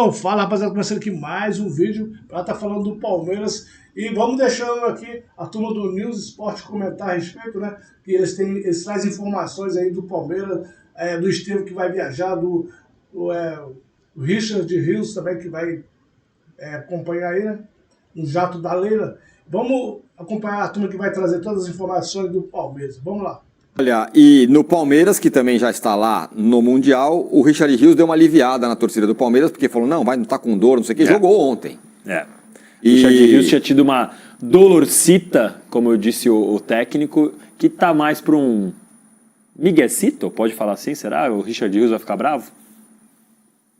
Então fala, rapaziada, começando aqui mais um vídeo para estar falando do Palmeiras e vamos deixando aqui a turma do News Sport comentar a respeito, né? Que eles trazem informações aí do Palmeiras, do Estevão que vai viajar, do Richard Rios também que vai acompanhar aí, né? Um jato da Leila. Vamos acompanhar a turma que vai trazer todas as informações do Palmeiras. Vamos lá. Olha, e no Palmeiras, que também já está lá no Mundial, o Richard Rios deu uma aliviada na torcida do Palmeiras, porque falou, não tá com dor, não sei o que, jogou ontem. E... Richard Rios tinha tido uma dolorcita, como eu disse o técnico, que tá mais para um miguecito, pode falar assim, será? O Richard Rios vai ficar bravo?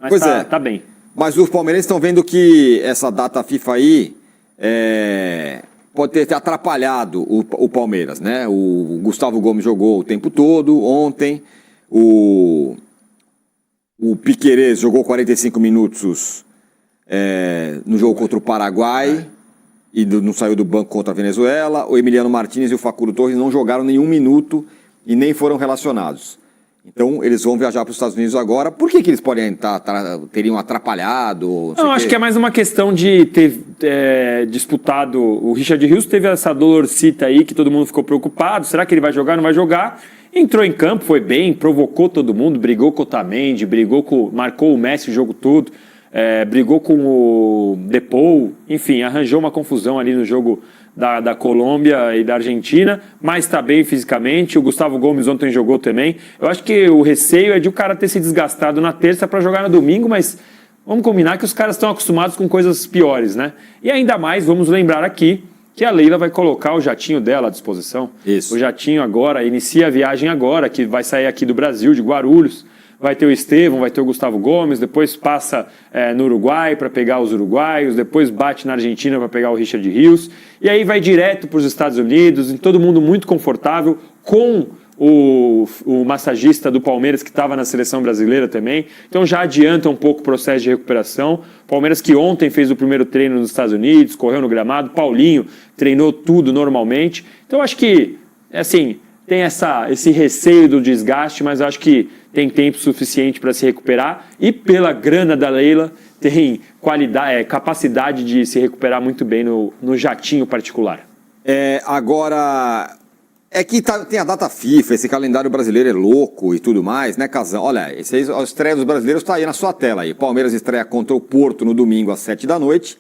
Mas pois tá bem. Mas os palmeirenses estão vendo que essa data FIFA aí pode ter atrapalhado o Palmeiras, né? O Gustavo Gomes jogou o tempo todo ontem, o Piquerez jogou 45 minutos no jogo contra o Paraguai e não saiu do banco contra a Venezuela. O Emiliano Martínez e o Facundo Torres não jogaram nenhum minuto e nem foram relacionados. Então, eles vão viajar para os Estados Unidos agora. Por que eles podem teriam atrapalhado? Não, acho que é mais uma questão de ter disputado. O Richard Rios teve essa dolorcita aí que todo mundo ficou preocupado. Será que ele vai jogar? Não vai jogar? Entrou em campo, foi bem, provocou todo mundo, brigou com o Otamendi, marcou o Messi o jogo todo, brigou com o Depou, enfim, arranjou uma confusão ali no jogo da Colômbia e da Argentina, mas está bem fisicamente. O Gustavo Gomes ontem jogou também. Eu acho que o receio é de o cara ter se desgastado na terça para jogar no domingo, mas vamos combinar que os caras estão acostumados com coisas piores, né? E ainda mais, vamos lembrar aqui que a Leila vai colocar o jatinho dela à disposição. Isso. O jatinho agora, inicia a viagem agora, que vai sair aqui do Brasil, de Guarulhos. Vai ter o Estevão, vai ter o Gustavo Gomes, depois passa no Uruguai para pegar os uruguaios, depois bate na Argentina para pegar o Richard Rios, e aí vai direto para os Estados Unidos, e todo mundo muito confortável, com o massagista do Palmeiras, que estava na seleção brasileira também. Então já adianta um pouco o processo de recuperação. Palmeiras que ontem fez o primeiro treino nos Estados Unidos, correu no gramado, Paulinho treinou tudo normalmente. Então acho que, assim, tem esse receio do desgaste, mas acho que tem tempo suficiente para se recuperar e pela grana da Leila tem capacidade de se recuperar muito bem no jatinho particular. Agora, que tem a data FIFA, esse calendário brasileiro é louco e tudo mais, né, Casão? Olha, a estreia dos brasileiros está aí na sua tela. Aí. Palmeiras estreia contra o Porto no domingo às 7 da noite.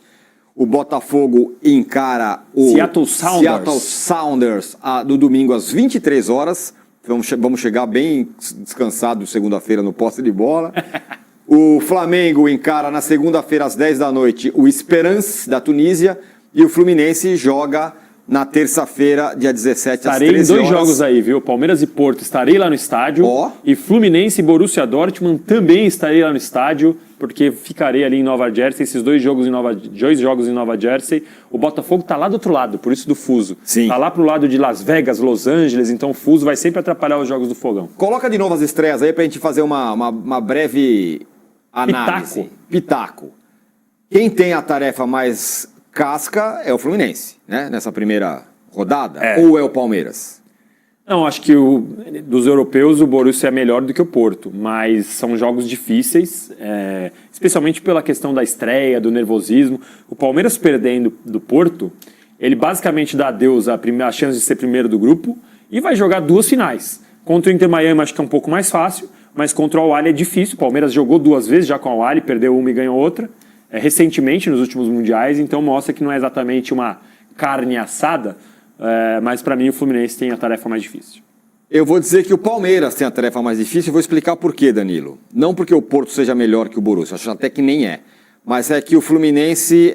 O Botafogo encara o Seattle Sounders no domingo às 23 horas. Vamos chegar bem descansados segunda-feira no posse de bola. O Flamengo encara na segunda-feira às 10 da noite o Esperance da Tunísia. E o Fluminense joga na terça-feira, dia 17 às 13 horas. Estarei em 2 jogos aí, viu? Palmeiras e Porto, estarei lá no estádio. E Fluminense e Borussia Dortmund também estarei lá no estádio, porque ficarei ali em Nova Jersey, esses 2 jogos em Nova Jersey. O Botafogo tá lá do outro lado, por isso do fuso. Sim. Tá lá pro lado de Las Vegas, Los Angeles, então o fuso vai sempre atrapalhar os jogos do Fogão. Coloca de novo as estreias aí pra gente fazer uma breve análise. Pitaco. Quem tem a tarefa mais casca é o Fluminense, né? Nessa primeira rodada. Ou é o Palmeiras? Não, acho que dos europeus o Borussia é melhor do que o Porto, mas são jogos difíceis, especialmente pela questão da estreia, do nervosismo. O Palmeiras perdendo do Porto, ele basicamente dá adeus à chance de ser primeiro do grupo e vai jogar 2 finais. Contra o Inter Miami acho que é um pouco mais fácil, mas contra o Al-Ahly é difícil. O Palmeiras jogou 2 vezes já com o Al-Ahly, perdeu uma e ganhou outra. Recentemente, nos últimos mundiais, então mostra que não é exatamente uma carne assada, mas para mim o Fluminense tem a tarefa mais difícil. Eu vou dizer que o Palmeiras tem a tarefa mais difícil e vou explicar por quê, Danilo. Não porque o Porto seja melhor que o Borussia, acho até que nem é. Mas é que o Fluminense,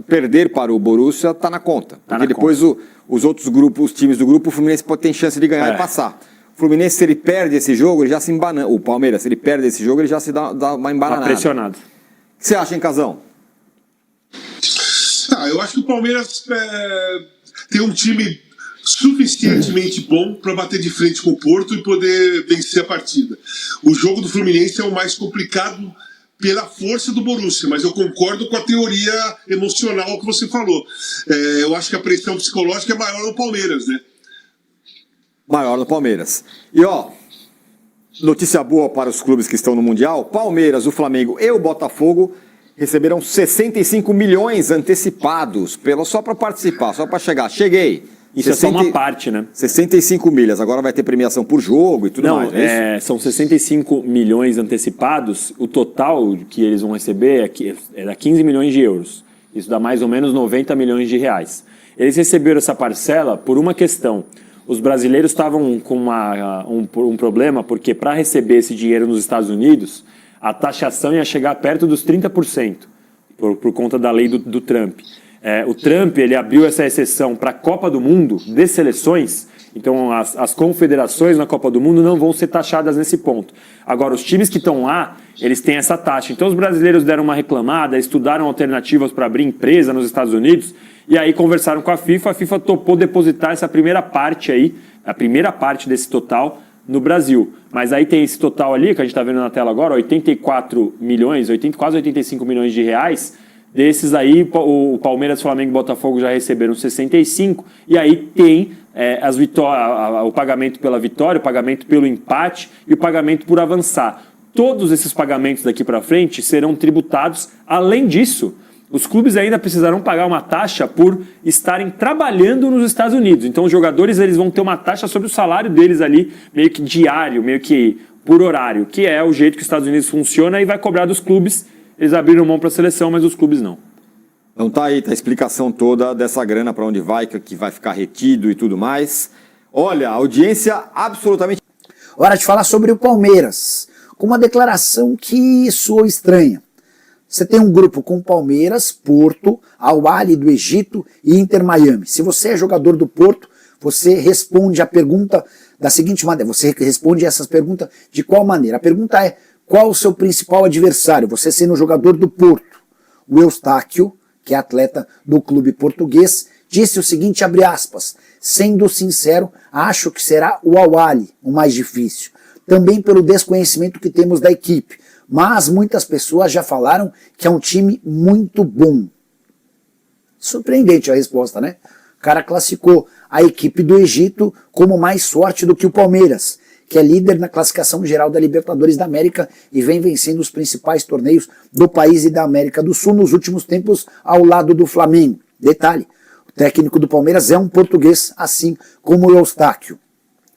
perder para o Borussia está na conta. Porque depois os outros grupos, os times do grupo, o Fluminense pode ter chance de ganhar e passar. O Fluminense, se ele perde esse jogo, ele já se embanana. O Palmeiras, se ele perde esse jogo, ele já se dá uma embananada. Está pressionado. O que você acha, hein, Casão? Eu acho que o Palmeiras tem um time suficientemente bom para bater de frente com o Porto e poder vencer a partida. O jogo do Fluminense é o mais complicado pela força do Borussia, mas eu concordo com a teoria emocional que você falou. Eu acho que a pressão psicológica é maior no Palmeiras, né? Maior no Palmeiras. E notícia boa para os clubes que estão no Mundial: Palmeiras, o Flamengo e o Botafogo receberam 65 milhões antecipados só para participar, só para chegar. Cheguei. Isso é só uma parte, né? 65 milhas, agora vai ter premiação por jogo e tudo mais, não é isso? São 65 milhões antecipados, o total que eles vão receber é 15 milhões de euros. Isso dá mais ou menos 90 milhões de reais. Eles receberam essa parcela por uma questão. Os brasileiros estavam com um problema, porque para receber esse dinheiro nos Estados Unidos, a taxação ia chegar perto dos 30%, por conta da lei do Trump. O Trump ele abriu essa exceção para a Copa do Mundo de seleções, então as confederações na Copa do Mundo não vão ser taxadas nesse ponto. Agora, os times que estão lá, eles têm essa taxa. Então, os brasileiros deram uma reclamada, estudaram alternativas para abrir empresa nos Estados Unidos, e aí conversaram com a FIFA topou depositar essa primeira parte aí, a primeira parte desse total no Brasil. Mas aí tem esse total ali, que a gente está vendo na tela agora, 84 milhões, quase 85 milhões de reais. Desses aí, o Palmeiras, Flamengo e Botafogo já receberam 65, e aí tem o pagamento pela vitória, o pagamento pelo empate e o pagamento por avançar. Todos esses pagamentos daqui para frente serão tributados. Além disso, os clubes ainda precisarão pagar uma taxa por estarem trabalhando nos Estados Unidos. Então os jogadores eles vão ter uma taxa sobre o salário deles ali, meio que diário, meio que por horário, que é o jeito que os Estados Unidos funciona e vai cobrar dos clubes. Eles abriram mão para a seleção, mas os clubes não. Então tá aí, tá a explicação toda dessa grana para onde vai, que vai ficar retido e tudo mais. Olha, audiência absolutamente... Hora de falar sobre o Palmeiras, com uma declaração que soou estranha. Você tem um grupo com Palmeiras, Porto, Al Ahly do Egito e Inter Miami. Se você é jogador do Porto, você responde a pergunta da seguinte maneira. Você responde essas perguntas de qual maneira? A pergunta é: qual o seu principal adversário? Você sendo jogador do Porto. O Eustáquio, que é atleta do clube português, disse o seguinte, abre aspas, sendo sincero, acho que será o Al Ahly o mais difícil. Também pelo desconhecimento que temos da equipe. Mas muitas pessoas já falaram que é um time muito bom. Surpreendente a resposta, né? O cara classificou a equipe do Egito como mais forte do que o Palmeiras, que é líder na classificação geral da Libertadores da América e vem vencendo os principais torneios do país e da América do Sul nos últimos tempos ao lado do Flamengo. Detalhe, o técnico do Palmeiras é um português, assim como o Eustáquio.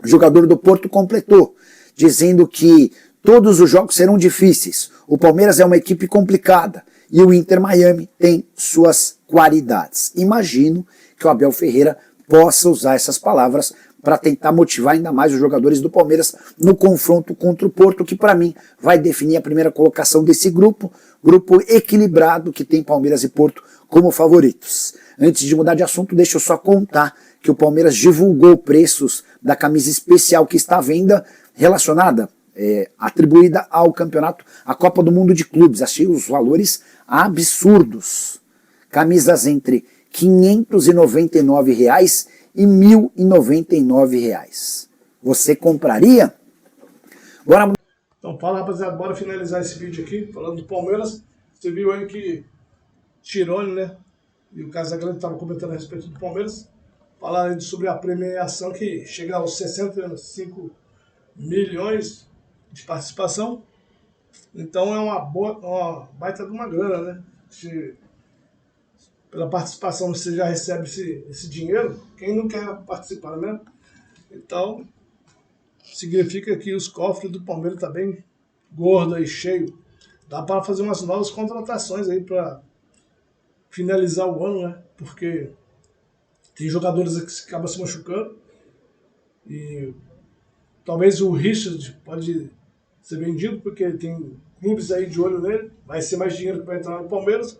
O jogador do Porto completou, dizendo que todos os jogos serão difíceis. O Palmeiras é uma equipe complicada e o Inter Miami tem suas qualidades. Imagino que o Abel Ferreira possa usar essas palavras para tentar motivar ainda mais os jogadores do Palmeiras no confronto contra o Porto, que para mim vai definir a primeira colocação desse grupo equilibrado que tem Palmeiras e Porto como favoritos. Antes de mudar de assunto, deixa eu só contar que o Palmeiras divulgou preços da camisa especial que está à venda relacionada atribuída ao campeonato, a Copa do Mundo de Clubes. Achei os valores absurdos. Camisas entre R$ 599 e R$ 1.099. Você compraria? Agora... Então fala, rapaziada, bora finalizar esse vídeo aqui, falando do Palmeiras. Você viu aí que Tirone, né, e o Casagrande estavam comentando a respeito do Palmeiras, falaram sobre a premiação que chega aos 65 milhões de participação. Então é uma baita de uma grana, né? Pela participação você já recebe esse dinheiro. Quem não quer participar, né? Então significa que os cofres do Palmeiras estão bem gordos e cheios. Dá para fazer umas novas contratações aí para finalizar o ano, né? Porque tem jogadores que acabam se machucando e talvez o Richard pode ser vendido, porque tem clubes aí de olho nele, vai ser mais dinheiro que vai entrar no Palmeiras.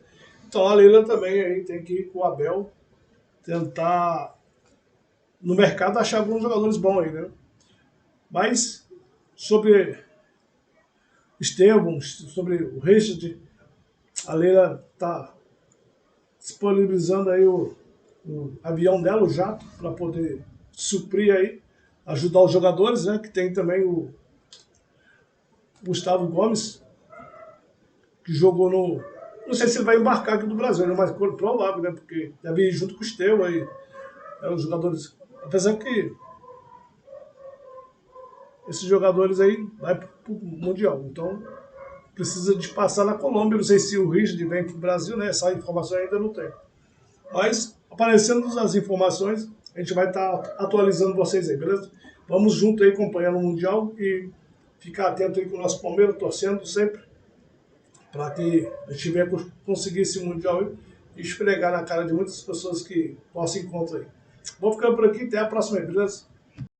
Então a Leila também aí tem que ir com o Abel tentar no mercado achar alguns jogadores bons aí, né? Mas sobre Estevão, sobre o Richard, a Leila tá disponibilizando aí o avião dela, o jato, para poder suprir aí, ajudar os jogadores, né? Que tem também o Gustavo Gomes, que jogou no... Não sei se ele vai embarcar aqui do Brasil, né? Mas provável, né? Porque deve ir junto com o Estevão aí. Os jogadores... Apesar que esses jogadores aí vai pro Mundial. Então, precisa de passar na Colômbia. Não sei se o Richard vem aqui do Brasil, né? Essa informação ainda não tem. Mas, aparecendo as informações, a gente vai estar atualizando vocês aí, beleza? Vamos junto aí acompanhando o Mundial e ficar atento aí com o nosso Palmeiras, torcendo sempre para que a gente venha conseguir esse Mundial aí e esfregar na cara de muitas pessoas que nosso encontro aí. Vou ficando por aqui, até a próxima, beleza?